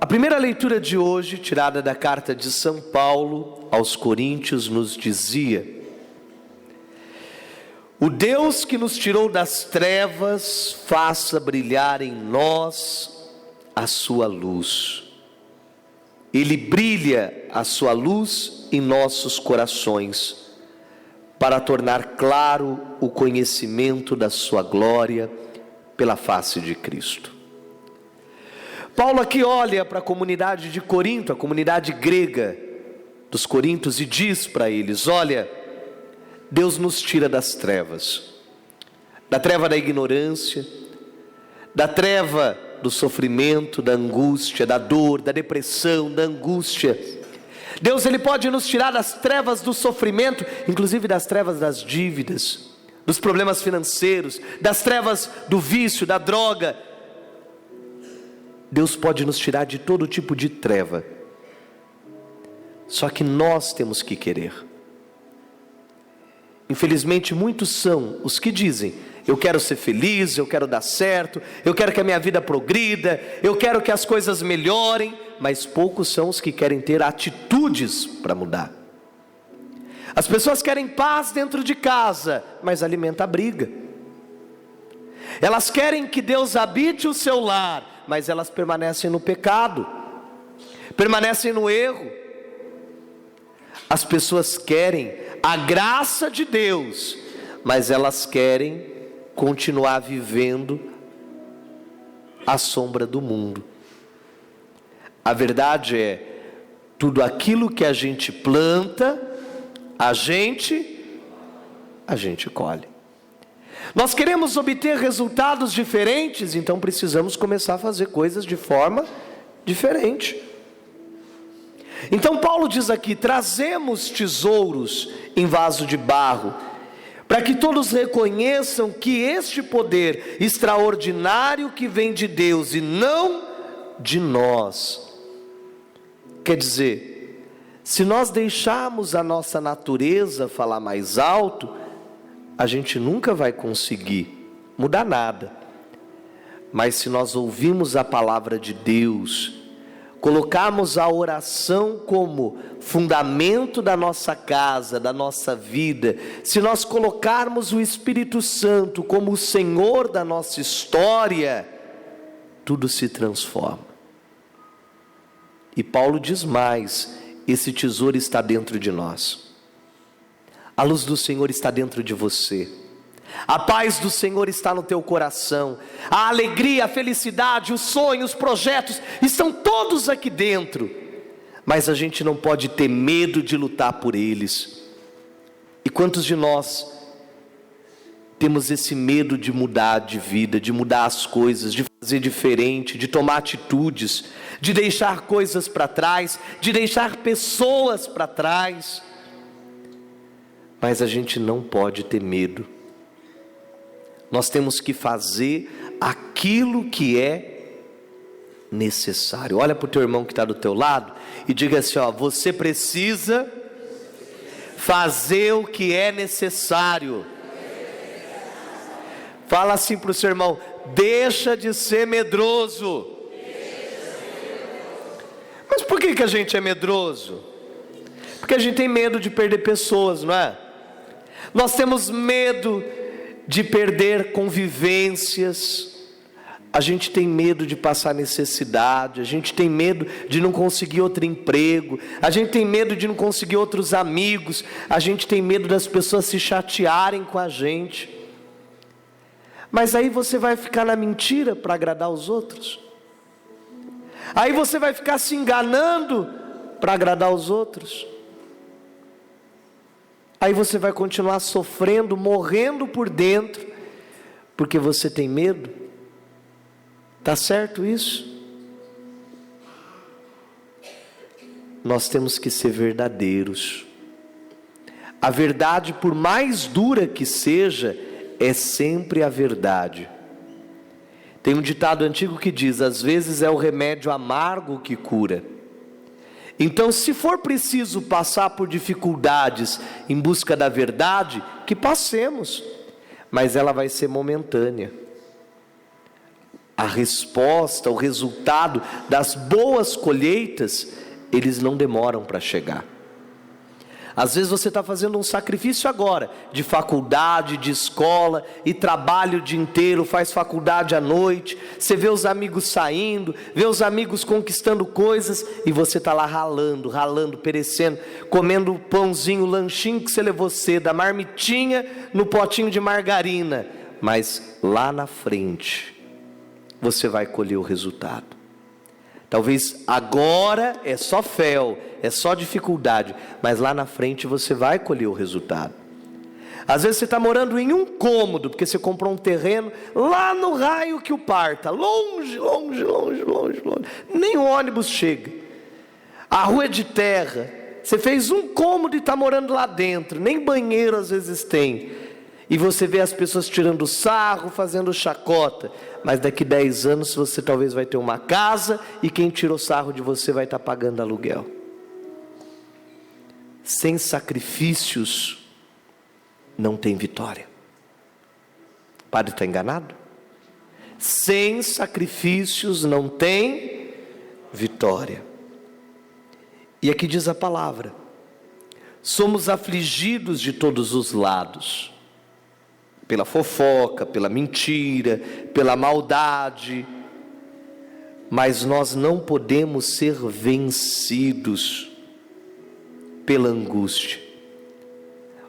A primeira leitura de hoje, tirada da carta de São Paulo aos Coríntios, nos dizia: o Deus que nos tirou das trevas, faça brilhar em nós a sua luz. Ele brilha a sua luz em nossos corações, para tornar claro o conhecimento da sua glória pela face de Cristo. Paulo aqui olha para a comunidade de Corinto, a comunidade grega dos Coríntios, e diz para eles: olha, Deus nos tira das trevas, da treva da ignorância, da treva do sofrimento, da angústia, da dor, da depressão, da angústia. Deus, Ele pode nos tirar das trevas do sofrimento, inclusive das trevas das dívidas, dos problemas financeiros, das trevas do vício, da droga. Deus pode nos tirar de todo tipo de treva, só que nós temos que querer. Infelizmente muitos são os que dizem: eu quero ser feliz, eu quero dar certo, eu quero que a minha vida progrida, eu quero que as coisas melhorem, mas poucos são os que querem ter atitudes para mudar. As pessoas querem paz dentro de casa, mas alimenta a briga. Elas querem que Deus habite o seu lar, mas elas permanecem no pecado, permanecem no erro. As pessoas querem a graça de Deus, mas elas querem continuar vivendo à sombra do mundo. A verdade é: tudo aquilo que a gente planta, a gente colhe. Nós queremos obter resultados diferentes, então precisamos começar a fazer coisas de forma diferente. Então Paulo diz aqui: trazemos tesouros em vaso de barro, para que todos reconheçam que este poder extraordinário que vem de Deus e não de nós. Quer dizer, se nós deixarmos a nossa natureza falar mais alto, a gente nunca vai conseguir mudar nada. Mas se nós ouvirmos a palavra de Deus, colocarmos a oração como fundamento da nossa casa, da nossa vida, se nós colocarmos o Espírito Santo como o Senhor da nossa história, tudo se transforma. E Paulo diz mais: esse tesouro está dentro de nós. A luz do Senhor está dentro de você. A paz do Senhor está no teu coração. A alegria, a felicidade, os sonhos, os projetos estão todos aqui dentro. Mas a gente não pode ter medo de lutar por eles. E quantos de nós temos esse medo de mudar de vida, de mudar as coisas, de fazer diferente, de tomar atitudes, de deixar coisas para trás, de deixar pessoas para trás? Mas a gente não pode ter medo. Nós temos que fazer aquilo que é necessário. Olha para o teu irmão que está do teu lado e diga assim: ó, você precisa fazer o que é necessário. Fala assim para o seu irmão: deixa de ser medroso. Mas por que a gente é medroso? Porque a gente tem medo de perder pessoas, não é? Nós temos medo de perder convivências, a gente tem medo de passar necessidade, a gente tem medo de não conseguir outro emprego, a gente tem medo de não conseguir outros amigos, a gente tem medo das pessoas se chatearem com a gente. Mas aí você vai ficar na mentira para agradar os outros, aí você vai ficar se enganando para agradar os outros. Aí você vai continuar sofrendo, morrendo por dentro, porque você tem medo. Está certo isso? Nós temos que ser verdadeiros. A verdade, por mais dura que seja, é sempre a verdade. Tem um ditado antigo que diz: às vezes é o remédio amargo que cura. Então, se for preciso passar por dificuldades em busca da verdade, que passemos, mas ela vai ser momentânea. a resposta, o resultado das boas colheitas, eles não demoram para chegar. Às vezes você está fazendo um sacrifício agora, de faculdade, de escola, e trabalha o dia inteiro, faz faculdade à noite, você vê os amigos saindo, vê os amigos conquistando coisas, e você está lá ralando, perecendo, comendo o pãozinho, o lanchinho que você levou cedo, a marmitinha no potinho de margarina, mas lá na frente, você vai colher o resultado. Talvez agora é só fel, é só dificuldade, mas lá na frente você vai colher o resultado. Às vezes você está morando em um cômodo, porque você comprou um terreno lá no raio que o parta, longe, nem o ônibus chega. A rua é de terra, você fez um cômodo e está morando lá dentro, nem banheiro às vezes tem. E você vê as pessoas tirando sarro, fazendo chacota. Mas daqui 10 anos você talvez vai ter uma casa, e quem tirou sarro de você vai estar pagando aluguel. Sem sacrifícios não tem vitória. O padre está enganado? Sem sacrifícios não tem vitória. E aqui diz a palavra: somos afligidos de todos os lados, pela fofoca, pela mentira, pela maldade, mas nós não podemos ser vencidos pela angústia.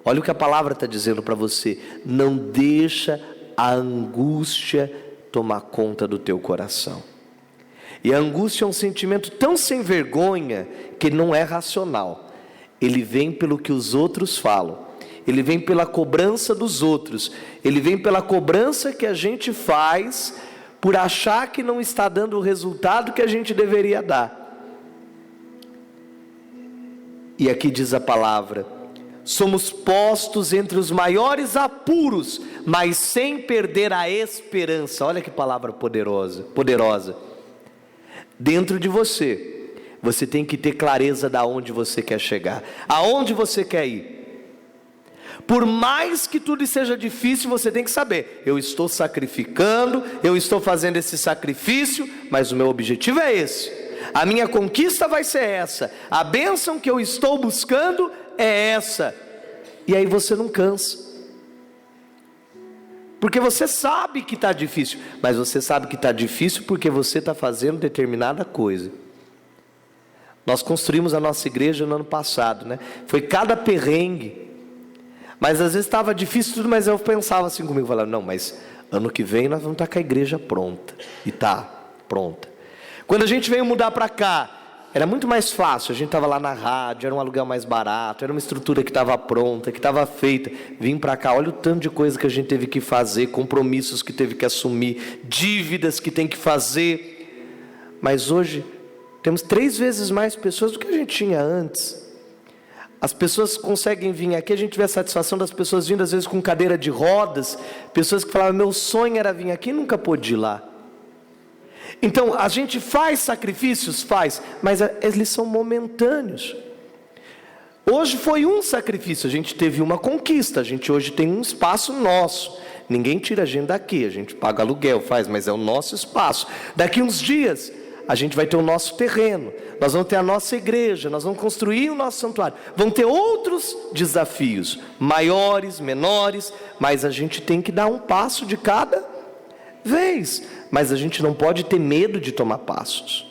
Olha o que a palavra está dizendo para você: não deixa a angústia tomar conta do teu coração. E a angústia é um sentimento tão sem vergonha que não é racional. Ele vem pelo que os outros falam, ele vem pela cobrança dos outros, ele vem pela cobrança que a gente faz por achar que não está dando o resultado que a gente deveria dar. E aqui diz a palavra: somos postos entre os maiores apuros, mas sem perder a esperança. Olha que palavra poderosa. Dentro de você, você tem que ter clareza de onde você quer chegar, aonde você quer ir. Por mais que tudo seja difícil, você tem que saber: eu estou sacrificando, eu estou fazendo esse sacrifício, mas o meu objetivo é esse, a minha conquista vai ser essa, a bênção que eu estou buscando é essa. E aí você não cansa, porque você sabe que está difícil, mas você sabe que está difícil porque você está fazendo determinada coisa. Nós construímos a nossa igreja no ano passado, né? Foi cada perrengue, mas às vezes estava difícil tudo, mas eu pensava assim comigo, falava: não, mas ano que vem nós vamos estar com a igreja pronta. E está pronta. Quando a gente veio mudar para cá, era muito mais fácil, a gente estava lá na rádio, era um aluguel mais barato, era uma estrutura que estava pronta, que estava feita. Vim para cá, olha o tanto de coisa que a gente teve que fazer, compromissos que teve que assumir, dívidas que tem que fazer. Mas hoje temos 3 vezes mais pessoas do que a gente tinha antes. As pessoas conseguem vir aqui, a gente vê a satisfação das pessoas vindo às vezes com cadeira de rodas, pessoas que falavam: meu sonho era vir aqui e nunca pôde ir lá. Então a gente faz sacrifícios? Faz, mas eles são momentâneos. Hoje foi um sacrifício, a gente teve uma conquista, a gente hoje tem um espaço nosso, ninguém tira a gente daqui, a gente paga aluguel, faz, mas é o nosso espaço. Daqui uns dias a gente vai ter o nosso terreno, nós vamos ter a nossa igreja, nós vamos construir o nosso santuário, vão ter outros desafios, maiores, menores, mas a gente tem que dar um passo de cada vez, mas a gente não pode ter medo de tomar passos.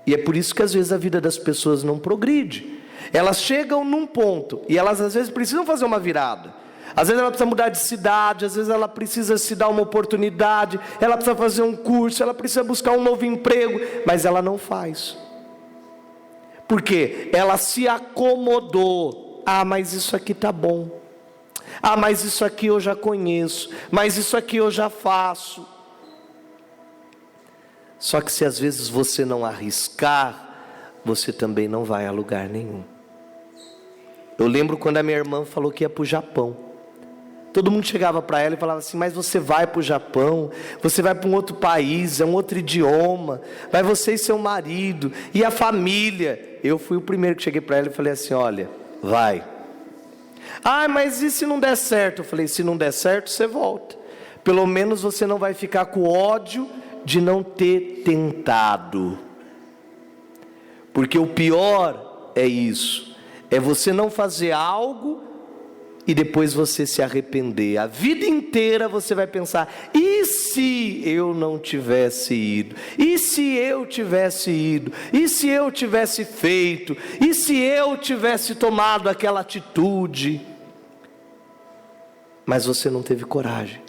E é por isso que às vezes a vida das pessoas não progride. Elas chegam num ponto, e elas às vezes precisam fazer uma virada. Às vezes ela precisa mudar de cidade, às vezes ela precisa se dar uma oportunidade, ela precisa fazer um curso, ela precisa buscar um novo emprego, mas ela não faz. Por quê? Ela se acomodou. Ah, mas isso aqui está bom. Ah, mas isso aqui eu já conheço. Mas isso aqui eu já faço. Só que se às vezes você não arriscar, você também não vai a lugar nenhum. Eu lembro quando a minha irmã falou que ia para o Japão. Todo mundo chegava para ela e falava assim: mas você vai para o Japão, você vai para um outro país, é um outro idioma, vai você e seu marido, e a família. Eu fui o primeiro que cheguei para ela e falei assim: olha, vai. Ah, mas e se não der certo? Eu falei: se não der certo, você volta. pelo menos você não vai ficar com ódio de não ter tentado. Porque o pior é isso, é você não fazer algo e depois você se arrepender. A vida inteira você vai pensar: e se eu não tivesse ido? E se eu tivesse ido? E se eu tivesse feito? E se eu tivesse tomado aquela atitude? Mas você não teve coragem.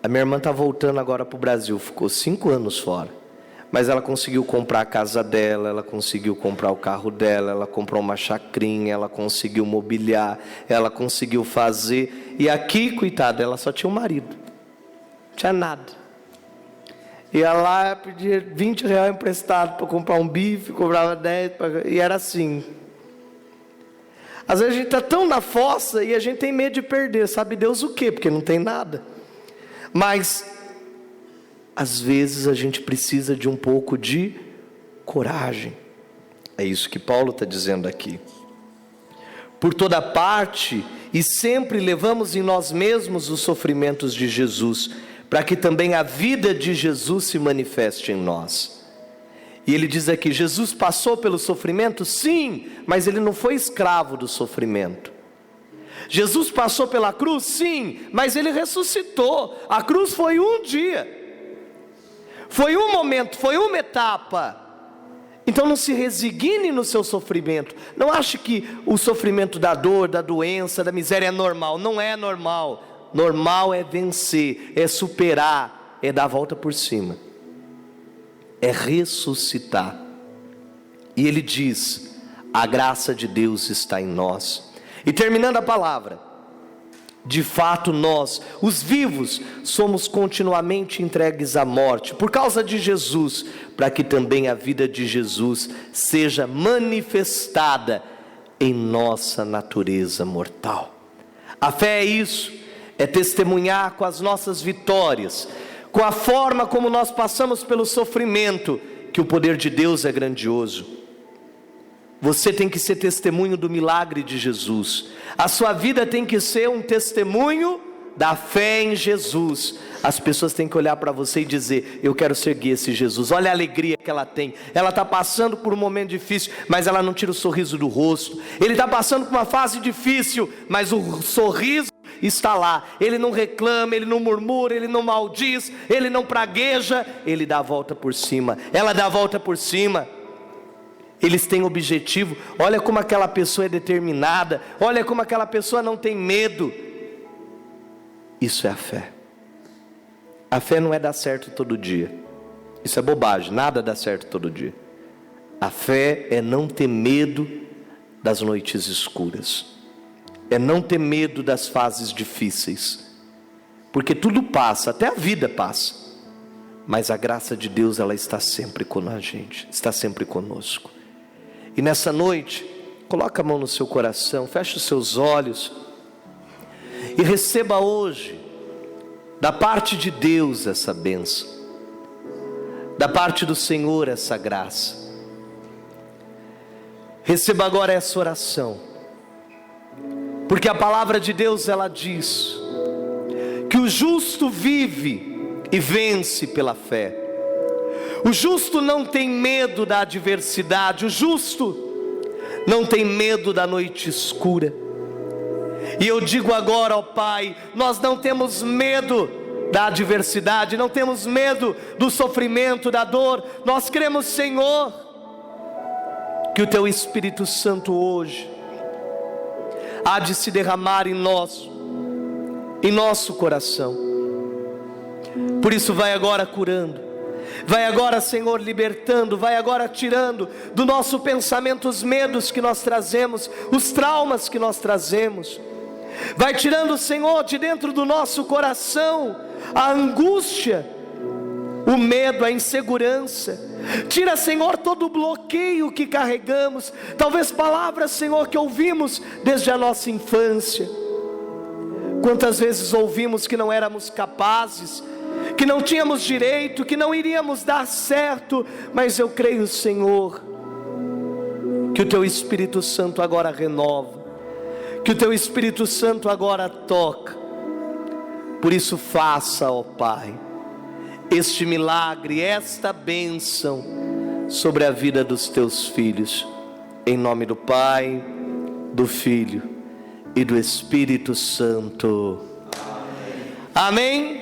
A minha irmã está voltando agora para o Brasil, ficou 5 anos fora. Mas ela conseguiu comprar a casa dela, ela conseguiu comprar o carro dela, ela comprou uma chacrinha, ela conseguiu mobiliar, ela conseguiu fazer. E aqui, coitada, ela só tinha um marido, não tinha nada. Ia lá, pedia R$20 emprestado para comprar um bife, cobrava 10, e era assim. Às vezes a gente está tão na fossa e a gente tem medo de perder, sabe Deus o quê? Porque não tem nada. Mas às vezes a gente precisa de um pouco de coragem. É isso que Paulo está dizendo aqui. Por toda parte e sempre levamos em nós mesmos os sofrimentos de Jesus, para que também a vida de Jesus se manifeste em nós. E ele diz aqui: Jesus passou pelo sofrimento? Sim, mas ele não foi escravo do sofrimento. Jesus passou pela cruz? Sim, mas ele ressuscitou. A cruz foi um dia, foi um momento, foi uma etapa. Então não se resigne no seu sofrimento. Não ache que o sofrimento da dor, da doença, da miséria é normal. Não é normal. Normal é vencer, é superar, é dar a volta por cima, é ressuscitar. E ele diz: a graça de Deus está em nós. E terminando a palavra, de fato nós, os vivos, somos continuamente entregues à morte, por causa de Jesus, para que também a vida de Jesus seja manifestada em nossa natureza mortal. A fé é isso, é testemunhar com as nossas vitórias, com a forma como nós passamos pelo sofrimento, que o poder de Deus é grandioso. Você tem que ser testemunho do milagre de Jesus. A sua vida tem que ser um testemunho da fé em Jesus. As pessoas têm que olhar para você e dizer: eu quero seguir esse Jesus. Olha a alegria que ela tem. Ela está passando por um momento difícil, mas ela não tira o sorriso do rosto. Ele está passando por uma fase difícil, mas o sorriso está lá. Ele não reclama, ele não murmura, ele não maldiz, ele não pragueja. Ele dá a volta por cima, ela dá a volta por cima. Eles têm objetivo. Olha como aquela pessoa é determinada, olha como aquela pessoa não tem medo. Isso é a fé. A fé não é dar certo todo dia. Isso é bobagem, nada dá certo todo dia. A fé é não ter medo das noites escuras, é não ter medo das fases difíceis, porque tudo passa, até a vida passa, mas a graça de Deus, ela está sempre com a gente, está sempre conosco. E nessa noite, coloca a mão no seu coração, feche os seus olhos e receba hoje da parte de Deus essa bênção, da parte do Senhor essa graça. Receba agora essa oração, porque a palavra de Deus, ela diz que o justo vive e vence pela fé. O justo não tem medo da adversidade, o justo não tem medo da noite escura. E eu digo agora, ó Pai, nós não temos medo da adversidade, não temos medo do sofrimento, da dor. Nós cremos, Senhor, que o Teu Espírito Santo hoje há de se derramar em nosso coração. Por isso vai agora curando, vai agora, Senhor, libertando, vai agora tirando do nosso pensamento os medos que nós trazemos, os traumas que nós trazemos. Vai tirando, Senhor, de dentro do nosso coração a angústia, o medo, a insegurança. Tira, Senhor, todo o bloqueio que carregamos, talvez palavras, Senhor, que ouvimos desde a nossa infância. Quantas vezes ouvimos que não éramos capazes, que não tínhamos direito, que não iríamos dar certo, mas eu creio, Senhor, que o Teu Espírito Santo agora renova, que o Teu Espírito Santo agora toca. Por isso faça, ó Pai, este milagre, esta bênção sobre a vida dos teus filhos, em nome do Pai, do Filho e do Espírito Santo. Amém.